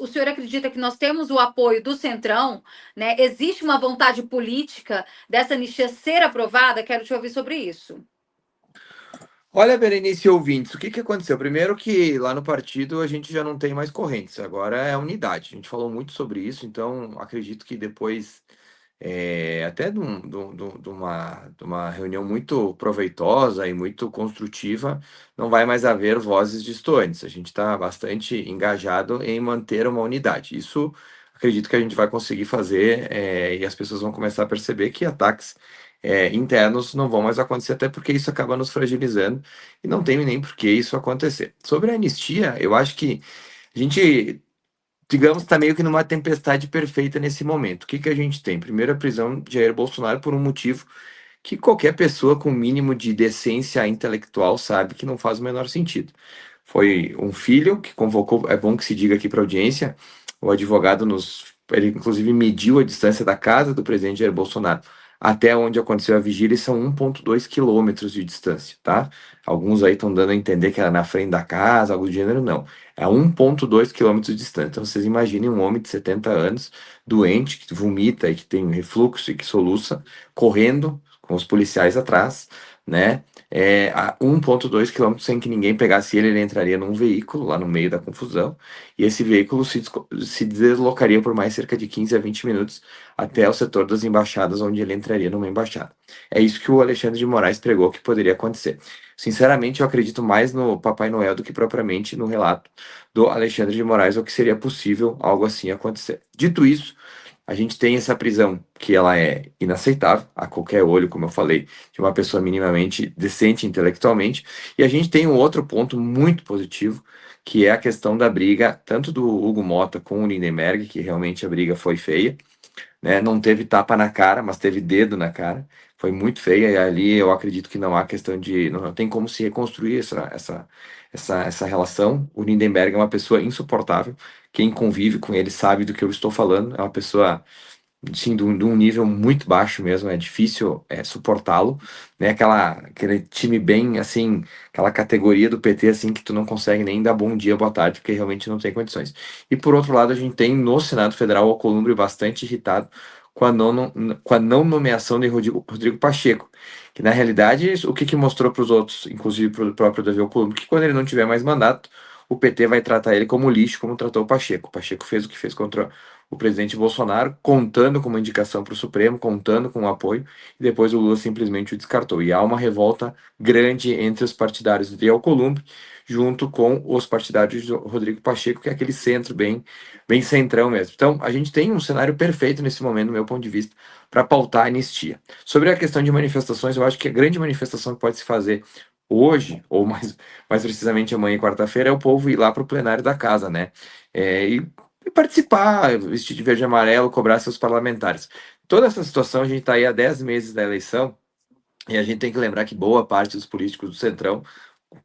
o senhor acredita que nós temos o apoio do Centrão, né? Existe uma vontade política dessa anistia ser aprovada? Quero te ouvir sobre isso. Olha, Berenice e ouvintes, o que que aconteceu? Primeiro que lá no partido a gente já não tem mais correntes, agora é a unidade. A gente falou muito sobre isso, então acredito que depois, até de uma reunião muito proveitosa e muito construtiva, não vai mais haver vozes distantes. A gente está bastante engajado em manter uma unidade. Isso acredito que a gente vai conseguir fazer, e as pessoas vão começar a perceber que ataques internos não vão mais acontecer, até porque isso acaba nos fragilizando e não tem nem por que isso acontecer. Sobre a anistia, eu acho que a gente, digamos, está meio que numa tempestade perfeita nesse momento. O que que a gente tem? Primeiro, a prisão de Jair Bolsonaro por um motivo que qualquer pessoa com o mínimo de decência intelectual sabe que não faz o menor sentido. Foi um filho que convocou, é bom que se diga aqui para a audiência, o advogado ele inclusive mediu a distância da casa do presidente Jair Bolsonaro até onde aconteceu a vigília, e são 1,2 quilômetros de distância, tá? Alguns aí estão dando a entender que era na frente da casa, algo do gênero, não. É 1,2 quilômetros de distância. Então vocês imaginem um homem de 70 anos, doente, que vomita e que tem refluxo e que soluça, correndo com os policiais atrás, né? A 1,2 quilômetros sem que ninguém pegasse ele, ele entraria num veículo lá no meio da confusão, e esse veículo se deslocaria por mais cerca de 15 a 20 minutos até o setor das embaixadas, onde ele entraria numa embaixada. É isso que o Alexandre de Moraes pregou que poderia acontecer. Sinceramente, eu acredito mais no Papai Noel do que propriamente no relato do Alexandre de Moraes, ou que seria possível algo assim acontecer. Dito isso, a gente tem essa prisão que ela é inaceitável a qualquer olho, como eu falei, de uma pessoa minimamente decente intelectualmente, e a gente tem um outro ponto muito positivo, que é a questão da briga, tanto do Hugo Mota com o Lindenberg, que realmente a briga foi feia, né? Não teve tapa na cara, mas teve dedo na cara. Foi muito feia, e ali eu acredito que não há questão de. Não tem como se reconstruir essa relação. O Lindenberg é uma pessoa insuportável. Quem convive com ele sabe do que eu estou falando. É uma pessoa sim, de um nível muito baixo mesmo, é difícil suportá-lo, né? Aquele time bem, assim, aquela categoria do PT, assim, que tu não consegue nem dar bom dia, boa tarde, porque realmente não tem condições. E por outro lado, a gente tem no Senado Federal o Alcolumbre bastante irritado com a não nomeação de Rodrigo Pacheco, que na realidade, o que que mostrou para os outros, inclusive para o próprio Davi Alcolumbre, que quando ele não tiver mais mandato, o PT vai tratar ele como lixo, como tratou o Pacheco. O Pacheco fez o que fez contra o presidente Bolsonaro, contando com uma indicação para o Supremo, contando com o apoio, e depois o Lula simplesmente o descartou. E há uma revolta grande entre os partidários de Alcolumbre, junto com os partidários de Rodrigo Pacheco, que é aquele centro bem centrão mesmo. Então, a gente tem um cenário perfeito nesse momento, do meu ponto de vista, para pautar a anistia. Sobre a questão de manifestações, eu acho que a grande manifestação que pode se fazer hoje, ou mais precisamente amanhã, quarta-feira, é o povo ir lá para o plenário da casa, né? E participar, vestir de verde e amarelo, cobrar seus parlamentares. Toda essa situação, a gente está aí há 10 meses da eleição, e a gente tem que lembrar que boa parte dos políticos do Centrão,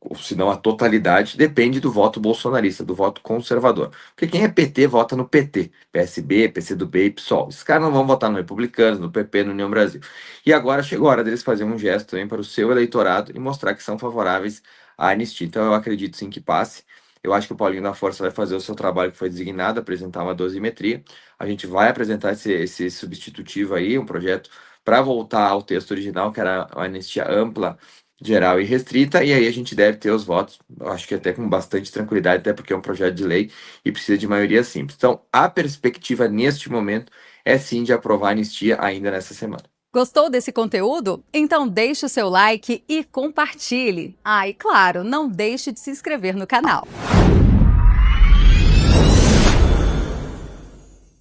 ou se não a totalidade, depende do voto bolsonarista, do voto conservador. Porque quem é PT vota no PT, PSB, PCdoB e PSOL. Esses caras não vão votar no Republicanos, no PP, no União Brasil. E agora chegou a hora deles fazerem um gesto também para o seu eleitorado e mostrar que são favoráveis à anistia. Então eu acredito sim que passe. Eu acho que o Paulinho da Força vai fazer o seu trabalho que foi designado, apresentar uma dosimetria. A gente vai apresentar esse substitutivo aí, um projeto para voltar ao texto original, que era uma anistia ampla, geral e restrita, e aí a gente deve ter os votos, eu acho que até com bastante tranquilidade, até porque é um projeto de lei e precisa de maioria simples. Então, a perspectiva neste momento é sim de aprovar a anistia ainda nessa semana. Gostou desse conteúdo? Então deixe o seu like e compartilhe. Ah, e claro, não deixe de se inscrever no canal.